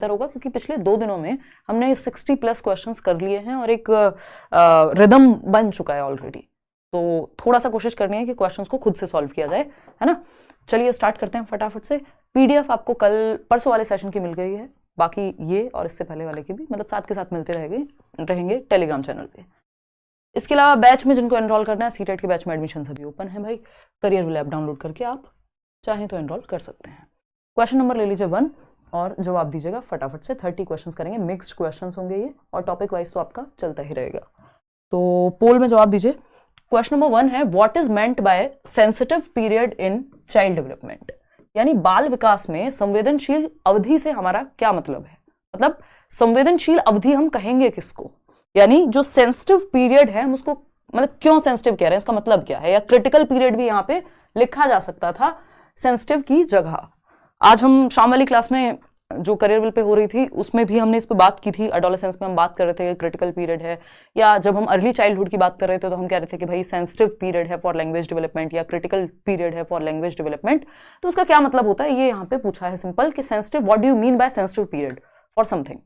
बेहतर होगा, क्योंकि पिछले 2 दिनों में हमने 60+ क्वेश्चंस कर लिए हैं और एक रिदम बन चुका है ऑलरेडी। तो थोड़ा सा कोशिश करनी है कि क्वेश्चंस को खुद से सॉल्व किया जाए, है ना। चलिए स्टार्ट करते हैं फटाफट से। पीडीएफ आपको कल परसों वाले सेशन की मिल गई है, बाकी ये और इससे पहले वाले की भी, मतलब साथ के साथ मिलते रहेंगे टेलीग्राम चैनल पे। इसके अलावा बैच में जिनको एनरोल करना है, सीटेट के बैच में एडमिशन अभी ओपन है भाई। करियर ऐप डाउनलोड करके आप चाहें तो एनरोल कर सकते हैं। क्वेश्चन नंबर ले लीजिए 1 और जवाब दीजिएगा फटाफट से। 30 क्वेश्चंस करेंगे, मिक्स्ड क्वेश्चंस होंगे ये, और टॉपिक वाइज तो आपका चलता ही रहेगा। तो पोल में जवाब दीजिए। क्वेश्चन नंबर 1 है, what is meant by sensitive period in child development, यानी बाल विकास में संवेदनशील अवधि से हमारा क्या मतलब है। मतलब संवेदनशील अवधि हम कहेंगे किसको, यानी जो सेंसिटिव पीरियड है हम उसको मतलब क्यों सेंसिटिव कह रहे हैं, इसका मतलब क्या है। या क्रिटिकल पीरियड भी यहाँ पे लिखा जा सकता था सेंसिटिव की जगह। आज हम शाम वाली क्लास में जो करियर पे हो रही थी उसमें भी हमने इस पे बात की थी। एडोलेसेंस में हम बात कर रहे थे कि क्रिटिकल पीरियड है, या जब हम अर्ली चाइल्डहुड की बात कर रहे थे तो हम कह रहे थे कि भाई सेंसिटिव पीरियड है फॉर लैंग्वेज डेवलपमेंट या क्रिटिकल पीरियड है फॉर लैंग्वेज डेवलपमेंट। तो उसका क्या मतलब होता है ये यहाँ पे पूछा है सिंपल कि sensitive, what do you mean by sensitive period for something.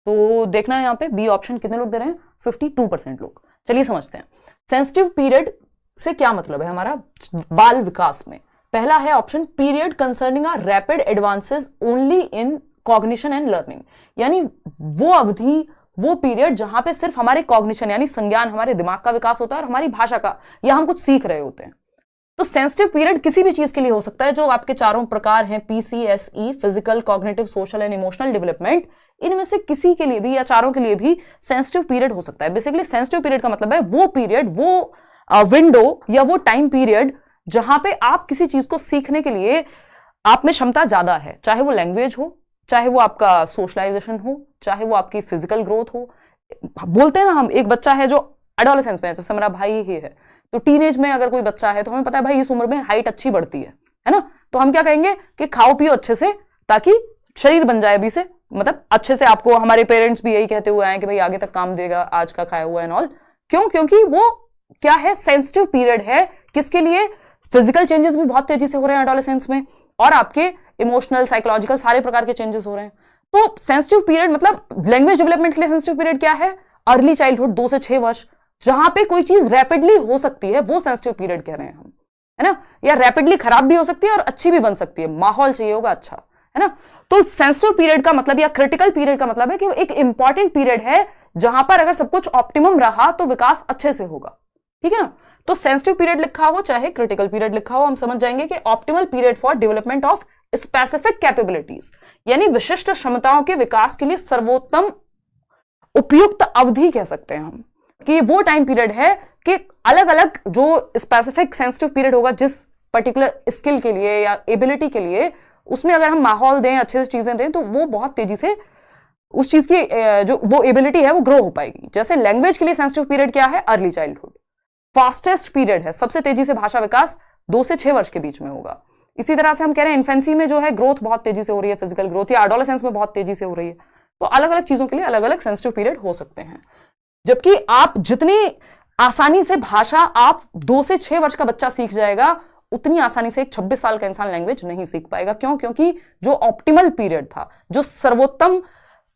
तो देखना है यहाँ पे बी ऑप्शन कितने लोग दे रहे हैं, 52% लोग। चलिए समझते हैं सेंसिटिव पीरियड से क्या मतलब है हमारा बाल विकास में। पहला है option, period concerning are rapid advances only in cognition and learning, यानी वो अवधि, वो पीरियड जहां पे सिर्फ हमारे कॉग्निशन यानी संज्ञान, हमारे दिमाग का विकास होता है और हमारी भाषा का, या हम कुछ सीख रहे होते हैं। तो सेंसिटिव पीरियड किसी भी चीज के लिए हो सकता है, जो आपके चारों प्रकार हैं PCSE, physical, cognitive, social and emotional development, इनमें से किसी के लिए भी या चारों के लिए भी सेंसिटिव पीरियड हो सकता है। बेसिकली सेंसिटिव पीरियड का मतलब है वो पीरियड, वो विंडो या वो टाइम पीरियड जहां पे आप किसी चीज को सीखने के लिए आप में क्षमता ज्यादा है, चाहे वो लैंग्वेज हो, चाहे वो आपका सोशलाइजेशन हो, चाहे वो आपकी फिजिकल ग्रोथ हो। बोलते हैं ना हम, एक बच्चा है जो एडोलेसेंस में है, जैसे मेरा भाई ही है, तो टीनेज में अगर कोई बच्चा है तो हमें पता है भाई इस उम्र में हाइट अच्छी बढ़ती है ना। तो हम क्या कहेंगे कि खाओ पियो अच्छे से ताकि शरीर बन जाए अभी से, मतलब अच्छे से। आपको हमारे पेरेंट्स भी यही कहते हुए आए कि भाई आगे तक काम देगा आज का खाया हुआ एंड ऑल। क्यों? क्योंकि वो क्या है, सेंसिटिव पीरियड है। किसके लिए? फिजिकल चेंजेस भी बहुत तेजी से हो रहे हैं एडोलेसेंस में, और आपके इमोशनल, साइकोलॉजिकल सारे प्रकार के चेंजेस हो रहे हैं। तो सेंसिटिव पीरियड मतलब लैंग्वेज डेवलपमेंट के लिए सेंसिटिव पीरियड क्या है, अर्ली चाइल्डहुड 2 से 6 वर्ष, जहां पे कोई चीज रैपिडली हो सकती है, वो सेंसिटिव पीरियड कह रहे हैं हम, है ना। या रैपिडली खराब भी हो सकती है और अच्छी भी बन सकती है, माहौल चाहिए होगा अच्छा, है ना। तो सेंसिटिव पीरियड का मतलब या क्रिटिकल पीरियड का मतलब है कि एक इंपॉर्टेंट पीरियड है जहां पर अगर सब कुछ ऑप्टिमम रहा तो विकास अच्छे से होगा, ठीक है ना। तो सेंसिटिव पीरियड लिखा हो चाहे क्रिटिकल पीरियड लिखा हो, हम समझ जाएंगे कि optimal period for development of specific capabilities, यानी विशिष्ट क्षमताओं के विकास के लिए सर्वोत्तम उपयुक्त अवधि कह सकते हैं हम, कि वो टाइम पीरियड है कि अलग अलग जो स्पेसिफिक सेंसिटिव पीरियड होगा जिस पर्टिकुलर स्किल के लिए या एबिलिटी के लिए, उसमें अगर हम माहौल दें, अच्छे से चीजें दें, तो वो बहुत तेजी से उस चीज की जो वो एबिलिटी है वो ग्रो हो पाएगी। जैसे लैंग्वेज के लिए सेंसिटिव पीरियड क्या है, अर्ली चाइल्डहुड। फास्टेस्ट पीरियड है, सबसे तेजी से भाषा विकास 2 से 6 वर्ष के बीच में होगा। इसी तरह से हम कह रहे हैं इन्फेंसी में जो है ग्रोथ बहुत तेजी से हो रही है, फिजिकल ग्रोथ, या एडोलेसेंस में बहुत तेजी से हो रही है। तो अलग अलग चीजों के लिए अलग अलग सेंसिटिव पीरियड हो सकते हैं। जबकि आप जितनी आसानी से भाषा आप 2 से 6 वर्ष का बच्चा सीख जाएगा, उतनी आसानी से 26 साल का इंसान लैंग्वेज नहीं सीख पाएगा। क्यों? क्योंकि जो ऑप्टिमल पीरियड था, जो सर्वोत्तम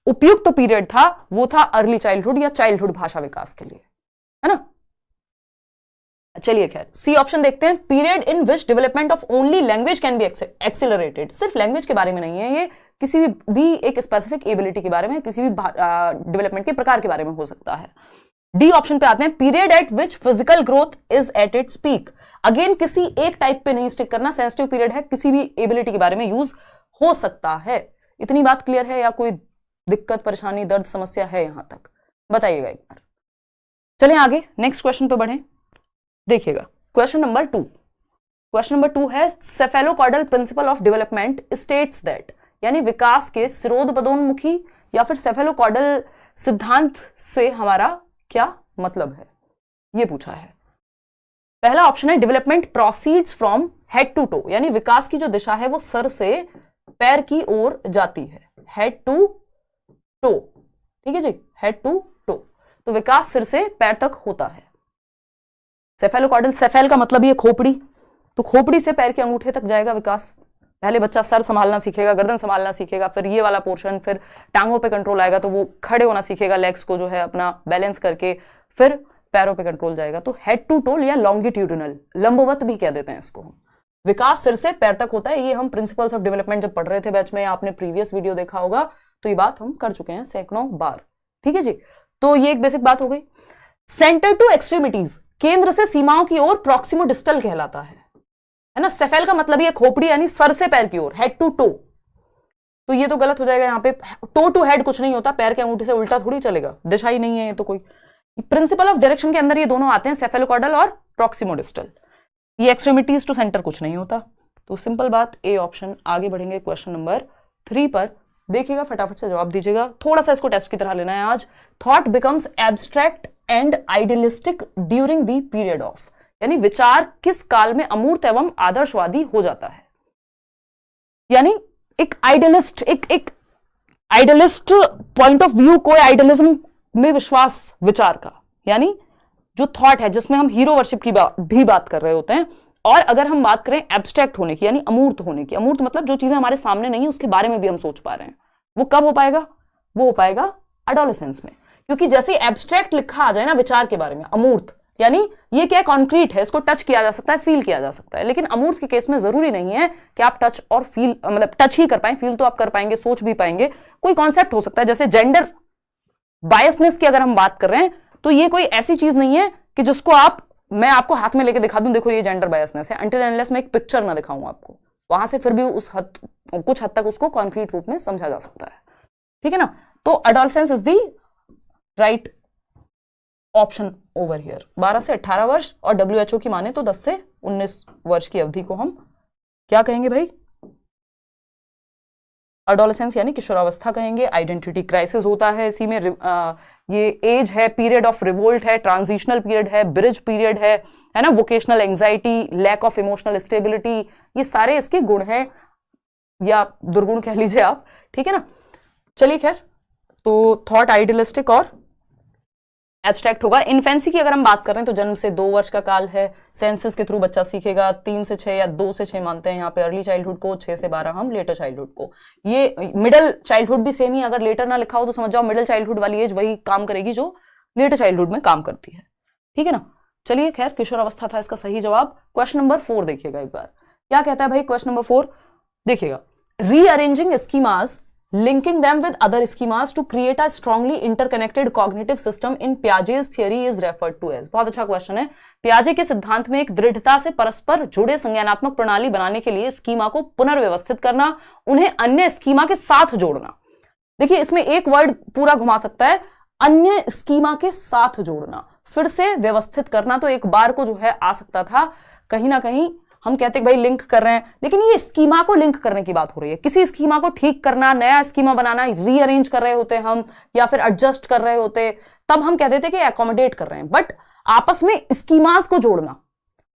उपयुक्त पीरियड था, वो था अर्ली चाइल्डहुड या चाइल्डहुड भाषा विकास के लिए, है ना। चलिए खैर सी ऑप्शन देखते हैं, period in which development of only language can be accelerated. सिर्फ लैंग्वेज के बारे में नहीं है, ये किसी भी एक स्पेसिफिक एबिलिटी के बारे में, किसी भी डेवलपमेंट के प्रकार के बारे में हो सकता है। डी ऑप्शन पे आते हैं, period eight which physical growth is at its peak. Again किसी एक टाइप पे नहीं स्टिक करना, सेंसिटिव पीरियड है, किसी भी एबिलिटी के बारे में यूज हो सकता है। इतनी बात क्लियर है या कोई दिक्कत, परेशानी, दर्द, समस्या है यहां तक? बताइएगा एक बार। चलिए आगे नेक्स्ट क्वेश्चन पे बढ़ें। देखिएगा क्वेश्चन नंबर 2। क्वेश्चन नंबर 2 है, cephalocaudal principle of development states that, यानी विकास के स्रोतपदोन्मुखी या फिर सेफेलोकॉर्डल सिद्धांत से हमारा क्या मतलब है, ये पूछा है। पहला ऑप्शन है, development proceeds from head to toe, यानी विकास की जो दिशा है वो सर से पैर की ओर जाती है, हेड टू टो, ठीक है जी, हेड टू टो। तो विकास सिर से पैर तक होता है। सेफेलोकॉर्डल, सेफेल का मतलब ये खोपड़ी, तो खोपड़ी से पैर के अंगूठे तक जाएगा विकास, पहले बच्चा सर संभालना सीखेगा, गर्दन संभालना सीखेगा, फिर ये वाला पोर्शन, फिर टांगों पे कंट्रोल आएगा तो वो खड़े होना सीखेगा, लेग्स को जो है अपना बैलेंस करके, फिर पैरों पे कंट्रोल जाएगा। तो हेड टू टोल या लॉन्गिट्यूडिनल, लंबवत भी कह देते हैं इसको हम। विकास सिर से पैर तक होता है। ये हम प्रिंसिपल्स ऑफ डेवलपमेंट जब पढ़ रहे थे बैच में, आपने प्रीवियस वीडियो देखा होगा, तो ये बात हम कर चुके हैं सैकड़ों बार। ठीक है जी, तो ये एक बेसिक बात हो गई। सेंटर टू एक्सट्रीमिटीज, केंद्र से सीमाओं की ओर प्रॉक्सिमो डिस्टल कहलाता है ना। सेफेल का मतलब ये खोपड़ी यानी सर से पैर की ओर, हेड टू टो। तो ये तो गलत हो जाएगा, यहाँ पे टो टू हेड कुछ नहीं होता, पैर के अंगूठे से उल्टा थोड़ी चलेगा, दिशा ही नहीं है ये तो कोई। प्रिंसिपल ऑफ डायरेक्शन के अंदर ये दोनों आते हैं, सेफेलोकॉर्डल और प्रॉक्सिमो डिस्टल। ये एक्सट्रीमिटीज टू सेंटर कुछ नहीं होता। तो सिंपल बात, ए ऑप्शन। आगे बढ़ेंगे क्वेश्चन नंबर 3 पर, देखिएगा फटाफट से जवाब दीजिएगा। थोड़ा सा इसको टेस्ट की तरह लेना है आज। Thought becomes abstract and idealistic during the period of, यानी विचार किस काल में अमूर्त एवं आदर्शवादी हो जाता है। यानी एक आइडियलिस्ट, एक आइडियलिस्ट पॉइंट ऑफ व्यू, कोई आइडियलिज्म में विश्वास विचार का, यानी जो थॉट है जिसमें हम हीरो वर्शिप की भी बात कर रहे होते हैं। और अगर हम बात करें एब्स्ट्रैक्ट होने की, यानी अमूर्त होने की, अमूर्त मतलब जो चीजें हमारे सामने नहीं है उसके बारे में भी हम सोच पा रहे हैं, वो कब हो पाएगा? वो हो पाएगा एडोलेसेंस में। क्योंकि जैसे एब्स्ट्रैक्ट लिखा आ जाए ना विचार के बारे में, अमूर्त यानी ये क्या, कॉन्क्रीट है, इसको टच किया जा सकता है, फील किया जा सकता है। लेकिन अमूर्त के केस में जरूरी नहीं है कि आप टच और फील, मतलब टच ही कर पाए, फील तो आप कर पाएंगे, सोच भी पाएंगे। कोई कॉन्सेप्ट हो सकता है, जैसे जेंडर बायसनेस की अगर हम बात कर रहे हैं, तो ये कोई ऐसी चीज नहीं है कि जिसको मैं आपको हाथ में लेके दिखा दूं, देखो ये जेंडर बायसनेस है, अंटिल अनलेस मैं एक पिक्चर ना दिखाऊं आपको, वहां से फिर भी कुछ हद तक उसको कॉन्क्रीट रूप में समझा जा सकता है। ठीक है ना। तो adolescence is the right option over here. 12 से 18 वर्ष, और WHO की माने तो 10 से 19 वर्ष की अवधि को हम क्या कहेंगे भाई? एडोलेसेंस यानी किशोरावस्था कहेंगे। आइडेंटिटी क्राइसिस होता है इसी में। ये एज है, पीरियड ऑफ रिवोल्ट है, ट्रांजिशनल पीरियड है, ब्रिज पीरियड है ना, vocational anxiety, lack of emotional stability, ये सारे इसके गुण हैं या दुर्गुण कह लीजिए आप। ठीक है ना। चलिए खैर, तो थॉट आइडियलिस्टिक और एब्स्ट्रैक्ट होगा। इन्फेंसी की अगर हम बात करें तो जन्म से 2 वर्ष का काल है, सेंसस के थ्रू बच्चा सीखेगा। 3 से 6 या 2 से 6 मानते हैं यहाँ पे अर्ली चाइल्डहुड को, 6 से 12 हम लेटर चाइल्डहुड को। ये मिडिल चाइल्डहुड भी सेम ही, अगर लेटर ना लिखा हो तो समझ जाओ मिडिल चाइल्डहुड वाली एज वही काम करेगी जो लेटर चाइल्डहुड में काम करती है। ठीक है ना। चलिए खैर, किशोरावस्था था इसका सही जवाब। क्वेश्चन नंबर 4 देखिएगा एक बार, क्या कहता है भाई क्वेश्चन नंबर 4, देखिएगा। Rearranging schemas linking them with other schemas to create a strongly interconnected cognitive system in Piaget's theory is referred to as। बहुत अच्छा क्वेश्चन है। पियाजे के सिद्धांत में एक दृढ़ता से परस्पर जुड़े संज्ञानात्मक प्रणाली बनाने के लिए स्कीमा को पुनर्व्यवस्थित करना, उन्हें अन्य स्कीमा के साथ जोड़ना। देखिए इसमें एक वर्ड पूरा घुमा सकता है, अन्य स्कीमा के साथ जोड़ना, फिर से व्यवस्थित करना। तो एक बार को जो है आ सकता था, कहीं ना कहीं हम कहते हैं भाई लिंक कर रहे हैं, लेकिन ये स्कीमा को लिंक करने की बात हो रही है। किसी स्कीमा को ठीक करना, नया स्कीमा बनाना, रीअरेंज कर रहे होते हम, या फिर एडजस्ट कर रहे होते, तब हम कहते थे कि एकोमोडेट कर रहे हैं। बट आपस में स्कीमास को जोड़ना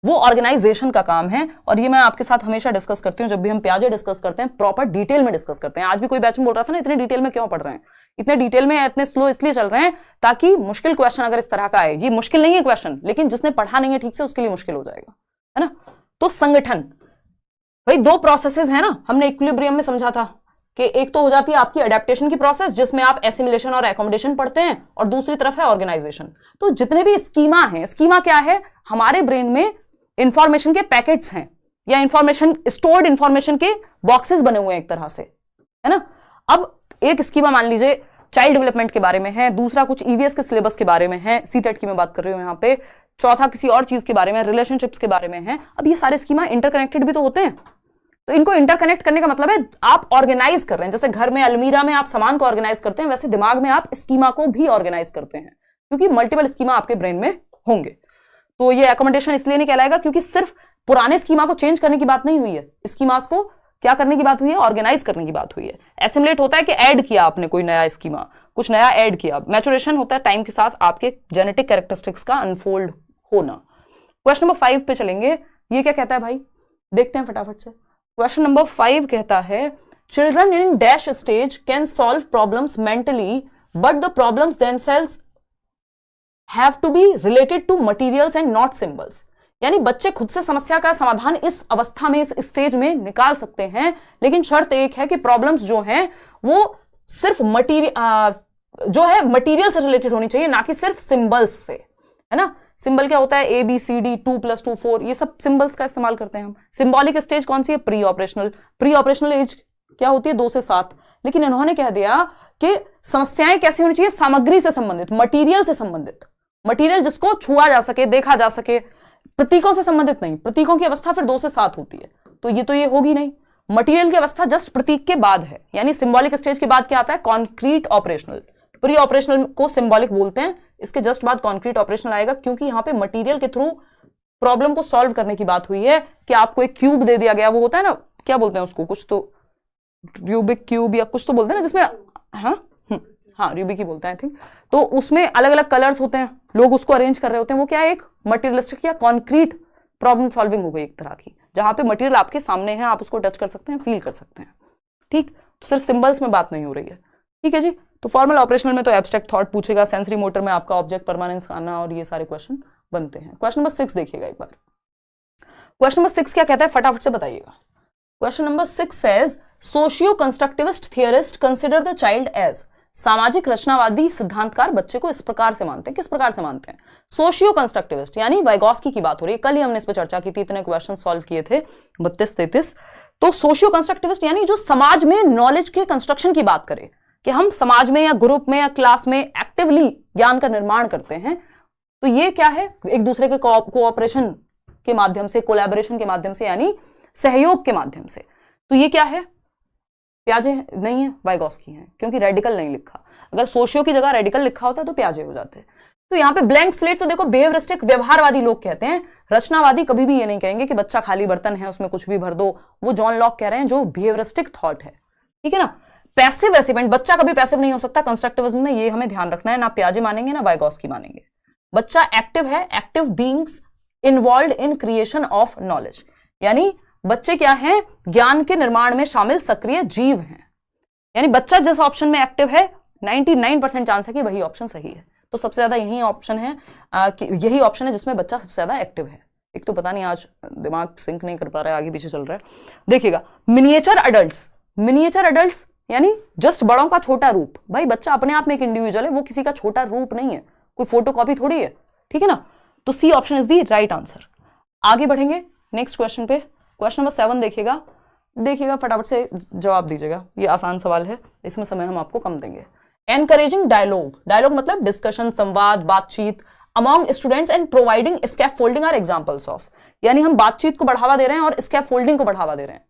वो ऑर्गेनाइजेशन का काम है। और ये मैं आपके साथ हमेशा डिस्कस करती हूँ, जब भी हम पियाजे डिस्कस करते हैं, प्रॉपर डिटेल में डिस्कस करते हैं। आज भी कोई बैच में बोल रहा था ना, इतने डिटेल में क्यों पढ़ रहे हैं, इतने डिटेल में, इतने स्लो इसलिए चल रहे हैं ताकि मुश्किल क्वेश्चन अगर इस तरह का आए, ये मुश्किल नहीं है क्वेश्चन, लेकिन जिसने पढ़ा नहीं है ठीक से उसके लिए मुश्किल हो जाएगा, है ना। तो संगठन भाई 2 प्रोसेसेस है ना, हमने इक्विलिब्रियम में समझा था कि एक तो हो जाती है आपकी अडेप्टेशन की प्रोसेस जिसमें आप एसिमिलेशन और एकोमोडेशन पढ़ते हैं, और दूसरी तरफ है ऑर्गेनाइजेशन। तो जितने भी स्कीमा हैं, स्कीमा क्या है, हमारे ब्रेन में इंफॉर्मेशन के पैकेट्स हैं, या इंफॉर्मेशन, स्टोर्ड इंफॉर्मेशन के बॉक्सेस बने हुए हैं एक तरह से, है ना। अब एक स्कीमा मान लीजिए चाइल्ड डेवलपमेंट के बारे में है, दूसरा कुछ ईवीएस के सिलेबस के बारे में है, सीटेट की मैं बात कर रही हूं यहाँ पे, चौथा किसी और चीज के बारे में, रिलेशनशिप्स के बारे में है। अब ये सारे स्कीमा इंटरकनेक्टेड भी तो होते हैं, तो इनको इंटरकनेक्ट करने का मतलब है आप ऑर्गेनाइज कर रहे हैं। जैसे घर में अलमीरा में आप सामान को ऑर्गेनाइज करते हैं, वैसे दिमाग में आप स्कीमा को भी ऑर्गेनाइज करते हैं, क्योंकि मल्टीपल स्कीमा आपके ब्रेन में होंगे। तो ये एकोमोडेशन इसलिए नहीं कहलाएगा क्योंकि सिर्फ पुराने स्कीमा को चेंज करने की बात नहीं हुई है, स्कीमास को क्या करने की बात हुई है, ऑर्गेनाइज करने की बात हुई है। एसिमुलेट होता है कि ऐड किया आपने कोई नया स्कीमा, कुछ नया ऐड किया। मैचुरेशन होता है टाइम के साथ आपके जेनेटिक कैरेक्टरिस्टिक्स का अनफोल्ड होना। क्वेश्चन नंबर 5 पे चलेंगे। ये क्या कहता है भाई, देखते हैं फटाफट से। क्वेश्चन नंबर 5 कहता है, children in dash stage can solve problems mentally but the problems themselves have to be related to materials and not symbols. यानी बच्चे खुद से समस्या का समाधान इस अवस्था में, इस स्टेज में निकाल सकते हैं, लेकिन शर्त एक है कि प्रॉब्लम्स जो हैं वो सिर्फ मटीरियल से रिलेटेड होनी चाहिए, ना कि सिर्फ सिंबल्स से, है ना। सिंबल क्या होता है, ए बी सी डी, 2 + 2 4, ये सब सिंबल्स का इस्तेमाल करते हैं हम। सिंबॉलिक स्टेज कौन सी है, pre operational. Pre operational age क्या होती है, 2 से 7। लेकिन इन्होंने कह दिया कि समस्याएं कैसी होनी चाहिए, सामग्री से संबंधित, मटीरियल से संबंधित, मटीरियल जिसको छुआ जा सके, देखा जा सके, प्रतीकों से संबंधित नहीं। प्रतीकों की अवस्था फिर 2 से 7 होती है, तो ये होगी नहीं। मटीरियल की अवस्था जस्ट प्रतीक के बाद है, यानी सिंबॉलिक स्टेज के बाद क्या आता है, कॉन्क्रीट ऑपरेशनल। प्री ऑपरेशनल को सिंबॉलिक बोलते हैं, इसके जस्ट बाद कॉन्क्रीट ऑपरेशनल आएगा, क्योंकि यहां पे मटेरियल के थ्रू प्रॉब्लम को सॉल्व करने की बात हुई है कि आपको एक क्यूब दे दिया गया, वो होता है ना, क्या बोलते हैं उसको, कुछ तो रूबिक क्यूब या कुछ तो बोलते हैं ना, जिसमें हाँ रूबिक ही बोलते हैं आई थिंक। तो उसमें अलग अलग कलर्स होते हैं, लोग उसको अरेंज कर रहे होते हैं, वो क्या है, एक मटेरियलिस्टिक या कॉन्क्रीट प्रॉब्लम सॉल्विंग हो गई एक तरह की, जहां पे मटेरियल आपके सामने है, आप उसको टच कर सकते हैं, फील कर सकते हैं। ठीक, तो सिर्फ सिंबल्स में बात नहीं हो रही है। ठीक है जी। तो फॉर्मल ऑपरेशनल में तो एब्स्ट्रैक्ट थॉट पूछेगा, सेंसरी मोटर में आपका ऑब्जेक्ट परमानेंस आना और ये सारे क्वेश्चन बनते हैं। क्वेश्चन नंबर 6 देखिएगा एक बार। क्वेश्चन नंबर 6 क्या कहता है, फटाफट से बताइएगा। Question number 6 says socio constructivist theorist consider the child as. सामाजिक रचनावादी सिद्धांतकार बच्चे को इस प्रकार से मानते हैं, किस प्रकार से मानते हैं, सोशियो कंस्ट्रक्टिविस्ट, यानी वाइगॉस्की की बात हो रही है। कल ही हमने इस पर चर्चा की थी, इतने क्वेश्चन सॉल्व किए थे 32-33। तो सोशियो कंस्ट्रक्टिविस्ट यानी जो समाज में नॉलेज के कंस्ट्रक्शन की बात करे, कि हम समाज में या ग्रुप में या क्लास में एक्टिवली ज्ञान का निर्माण करते हैं, तो ये क्या है, एक दूसरे के कोऑपरेशन के माध्यम से, कोलैबोरेशन के माध्यम से, यानी सहयोग के माध्यम से। तो ये क्या है, प्याजे नहीं है, वाइगॉस्की है, क्योंकि रेडिकल नहीं लिखा। अगर सोशियो की जगह रेडिकल लिखा होता तो प्याजे हो जाते। तो यहाँ पे ब्लैंक स्लेट तो देखो बिहेवियरिस्टिक, व्यवहारवादी लोग कहते हैं। रचनावादी कभी भी ये नहीं कहेंगे कि बच्चा खाली बर्तन है उसमें कुछ भी भर दो, वो जॉन लॉक कह रहे हैं जो बिहेवियरिस्टिक थॉट है। ठीक है ना। पैसिव एसिवेंट, बच्चा कभी पैसिव नहीं हो सकता कंस्ट्रक्टिविज्म में, ये हमें ध्यान रखना है, ना प्याजे मानेंगे ना वाइगॉस्की मानेंगे। बच्चा एक्टिव है, active beings involved in creation of knowledge, यानी बच्चे क्या हैं, ज्ञान के निर्माण में शामिल सक्रिय जीव हैं। यानी बच्चा जिस ऑप्शन में एक्टिव है 99% चांस है कि वही ऑप्शन सही है। तो सबसे ज्यादा यही ऑप्शन है कि यही ऑप्शन है जिसमें बच्चा सबसे ज्यादा एक्टिव है। एक तो पता नहीं आज दिमाग सिंक नहीं कर पा रहा है, आगे पीछे चल रहा है। देखिएगा मिनिएचर अडल्ट्स, मिनिएचर अडल्ट्स यानी जस्ट बड़ों का छोटा रूप। भाई बच्चा अपने आप में एक इंडिविजुअल है, वो किसी का छोटा रूप नहीं है, कोई फोटो कॉपी थोड़ी है। ठीक है ना। तो C option is the right answer. आगे बढ़ेंगे नेक्स्ट क्वेश्चन पे। क्वेश्चन नंबर 7 देखिएगा फटाफट से जवाब दीजिएगा, ये आसान सवाल है, इसमें समय हम आपको कम देंगे। एनकरेजिंग डायलॉग, डायलॉग मतलब डिस्कशन, संवाद, बातचीत among students and providing scaffolding are examples of, यानी हम बातचीत को बढ़ावा दे रहे हैं और स्कैफोल्डिंग को बढ़ावा दे रहे हैं।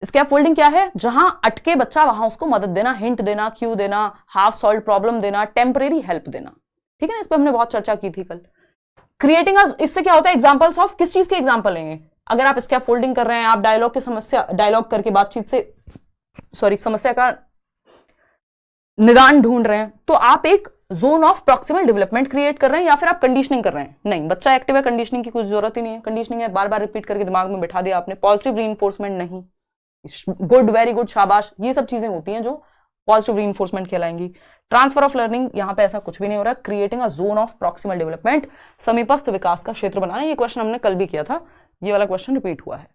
स्कैफोल्डिंग क्या है, जहां अटके बच्चा वहां उसको मदद देना, हिंट देना, क्यू देना, हाफ सॉल्व प्रॉब्लम देना, टेम्परेरी हेल्प देना। ठीक है ना, इस पर हमने बहुत चर्चा की थी कल। क्रिएटिंग, इससे क्या होता है, एग्जांपल्स ऑफ, किस चीज के एग्जांपल लेंगे। अगर आप स्कैफोल्डिंग कर रहे हैं, आप डायलॉग की समस्या, डायलॉग करके बातचीत से समस्या का निदान ढूंढ रहे हैं, तो आप एक zone of proximal development create कर रहे हैं, या फिर आप कंडीशनिंग कर रहे हैं। नहीं, बच्चा एक्टिव है, कंडीशनिंग की कुछ जरूरत ही नहीं है। कंडीशनिंग है बार बार रिपीट करके दिमाग में बिठा दिया आपने, पॉजिटिव रीइंफोर्समेंट नहीं, गुड, वेरी गुड, शाबाश, ये सब चीजें होती हैं जो पॉजिटिव रीइंफोर्समेंट कहलाएंगी। ट्रांसफर ऑफ लर्निंग, यहां पे ऐसा कुछ भी नहीं हो रहा। Creating a zone of proximal development, समीपस्थ विकास का क्षेत्र बनाना, ये क्वेश्चन हमने कल भी किया था, ये वाला क्वेश्चन रिपीट हुआ है।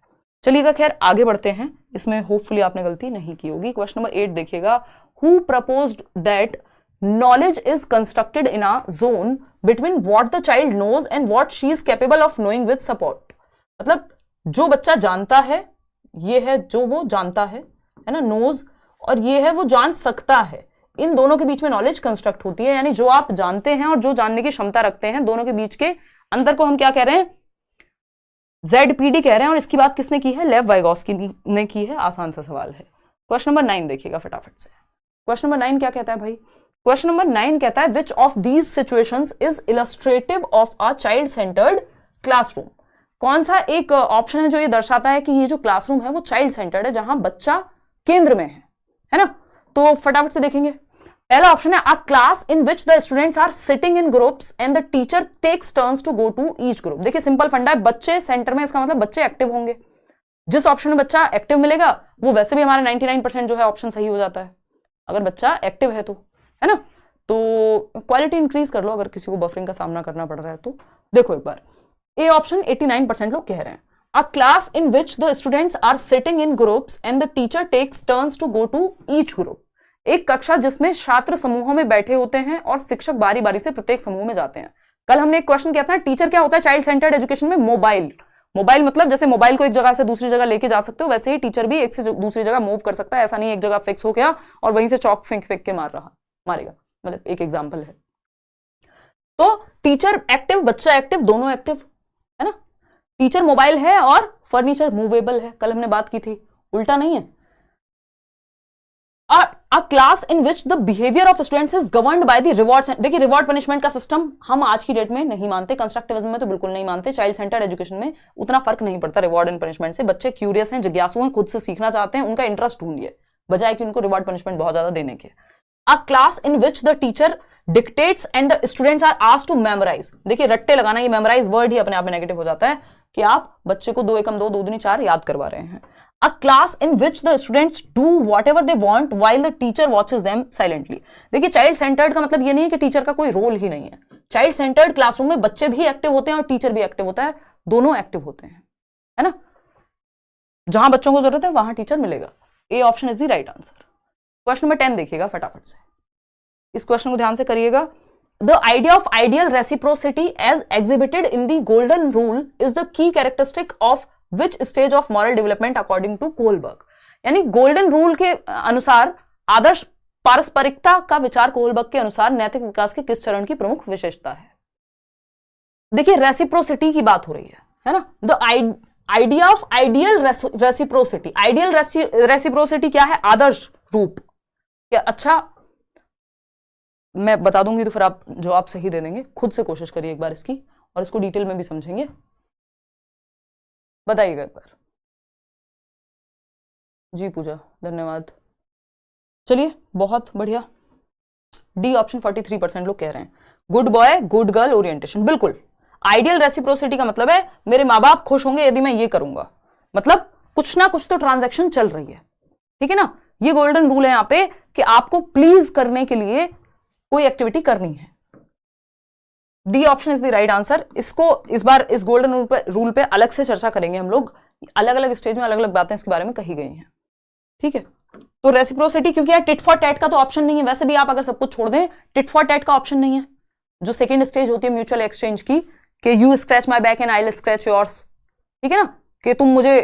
चलिएगा खैर आगे बढ़ते हैं, इसमें होपफुली आपने गलती नहीं की होगी। क्वेश्चन नंबर 8 देखिएगा। Who proposed that knowledge is constructed in a zone between what the child knows and what she is capable of knowing with support. मतलब जो बच्चा जानता है, ये है जो वो जानता है ना, नोज, और ये है वो जान सकता है। इन दोनों के बीच में नॉलेज कंस्ट्रक्ट होती है, यानी जो आप जानते हैं और जो जानने की क्षमता रखते हैं, दोनों के बीच के अंतर को हम क्या कह रहे हैं, ZPD कह रहे हैं। और इसकी बात किसने की है, लेव वाइगॉस्की ने की है। आसान सा सवाल है। क्वेश्चन नंबर 9 देखिएगा फटाफट से। क्वेश्चन नंबर 9 क्या कहता है भाई, क्वेश्चन नंबर 9 कहता है which of these situations is illustrative of a child centred classroom. कौन सा एक ऑप्शन है जो ये दर्शाता है कि ये जो क्लासरूम है वो चाइल्ड सेंटर्ड है, जहां बच्चा केंद्र में है ना। तो फटाफट से देखेंगे। पहला ऑप्शन है a class in which the students are sitting in groups and the teacher takes turns to go to each group. देखिए सिंपल फंडा है, बच्चे सेंटर में, इसका मतलब बच्चे एक्टिव होंगे। जिस ऑप्शन में बच्चा एक्टिव मिलेगा वो वैसे भी हमारा 99% जो है ऑप्शन सही हो जाता है, अगर बच्चा एक्टिव है तो, है ना। तो क्वालिटी इंक्रीज कर लो अगर किसी को बफरिंग का सामना करना पड़ रहा है तो। देखो एक बार, ए ऑप्शन 89% लोग कह रहे हैं। A class in which the students are sitting in groups and the teacher takes turns to go to each group. एक कक्षा जिसमें छात्र समूहों में बैठे होते हैं और शिक्षक बारी बारी से प्रत्येक समूह में जाते हैं। कल हमने एक क्वेश्चन किया था, टीचर क्या होता है चाइल्ड सेंटर्ड एजुकेशन में? मोबाइल। मोबाइल मतलब जैसे मोबाइल को एक जगह से दूसरी जगह लेके जा सकते हो, वैसे ही टीचर भी एक से दूसरी जगह मूव कर सकता है। ऐसा नहीं एक जगह फिक्स हो गया और वहीं से चौक फेंक फेंक के मारेगा। मतलब एक एग्जाम्पल है। तो टीचर एक्टिव, बच्चा एक्टिव, दोनों एक्टिव है ना। टीचर मोबाइल है और फर्नीचर मूवेबल है, कल हमने बात की थी, उल्टा नहीं है। A class in which the behavior of students is governed by the rewards। देखिए रिवॉर्ड पनिशमेंट का सिस्टम हम आज की डेट में नहीं मानते, कंस्ट्रक्टिविज्म में तो बिल्कुल नहीं मानते, चाइल्ड सेंटर्ड एजुकेशन में उतना फर्क नहीं पड़ता रिवॉर्ड एंड पनिशमेंट से। बच्चे क्यूरियस हैं, जिज्ञासु हैं, खुद से सीखना चाहते हैं, उनका इंटरेस्ट ढूंढिए बजाय कि उनको रिवॉर्ड पनिशमेंट बहुत ज्यादा देने के। A class in which the teacher dictates and the students are asked to memorize। देखिए रट्टे लगाना, ये मेमोराइज वर्ड ही अपने आप में नेगेटिव हो जाता है कि आप बच्चे को 2 एकम 2 2 दूनी 4 याद करवा रहे हैं। A class in which the students do whatever they want while the teacher watches them silently। देखिए चाइल्ड सेंटर्ड का मतलब ये नहीं है कि टीचर का कोई रोल ही नहीं है। चाइल्ड सेंटर्ड क्लासरूम में बच्चे भी एक्टिव होते हैं और टीचर भी एक्टिव होता है, दोनों एक्टिव होते हैं, है ना। जहां बच्चों को जरूरत है वहां टीचर मिलेगा। A option is the right answer. Question number 10 देखिएगा फटाफट से, इस क्वेश्चन को ध्यान से करिएगा। The idea of ideal reciprocity as exhibited in the golden rule is the key characteristic of which stage of moral development according to Kohlberg. यानी golden rule के अनुसार आदर्श पारस्परिकता का विचार कोलबर्ग के अनुसार नैतिक विकास के किस चरण की प्रमुख विशेषता है? देखिए रेसिप्रोसिटी की बात हो रही है ना। The idea of ideal reciprocity. Ideal reciprocity क्या है? आदर्श रूप। क्या अच्छा मैं बता दूंगी तो फिर आप जवाब सही दे देंगे, खुद से कोशिश करिए एक बार इसकी, और इसको डिटेल में भी समझेंगे। बताइएगा एक बार। जी पूजा धन्यवाद। चलिए बहुत बढ़िया। डी ऑप्शन 43% लोग कह रहे हैं। Good boy good girl orientation, बिल्कुल। आइडियल रेसिप्रोसिटी का मतलब है मेरे माँ बाप खुश होंगे यदि मैं ये करूंगा, मतलब कुछ ना कुछ तो ट्रांजैक्शन चल रही है, ठीक है ना। ये गोल्डन रूल है यहाँ पे कि आपको प्लीज करने के लिए कोई एक्टिविटी करनी है। D option is the right answer. इसको इस बार इस गोल्डन रूल पे अलग से चर्चा करेंगे हम लोग, अलग अलग स्टेज में अलग अलग बातें इसके बारे में कही गई हैं, ठीक है। तो रेसिप्रोसिटी, क्योंकि यार टिट फॉर टैट का तो ऑप्शन नहीं है, वैसे भी आप अगर सब कुछ छोड़ दें टिट फॉर टैट का ऑप्शन नहीं है। जो सेकेंड स्टेज होती है म्यूचुअल एक्सचेंज की, कि you scratch my back and I will scratch yours, ठीक है ना, कि तुम मुझे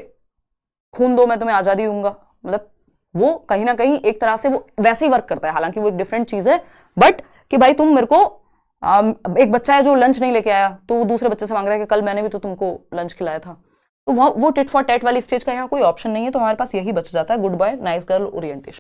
खून दो मैं तुम्हें आजादी दूंगा, मतलब वो कहीं ना कहीं एक तरह से वो वैसे ही वर्क करता है, हालांकि वो एक डिफरेंट चीज है, बट कि भाई तुम मेरे को एक बच्चा है जो लंच नहीं लेके आया तो वो दूसरे बच्चे से मांग रहा है कि कल मैंने भी तो तुमको लंच खिलाया था, तो वो टिट फॉर टैट वाली स्टेज का यहाँ कोई ऑप्शन नहीं है, तो हमारे पास यही बच जाता है good bye nice girl orientation.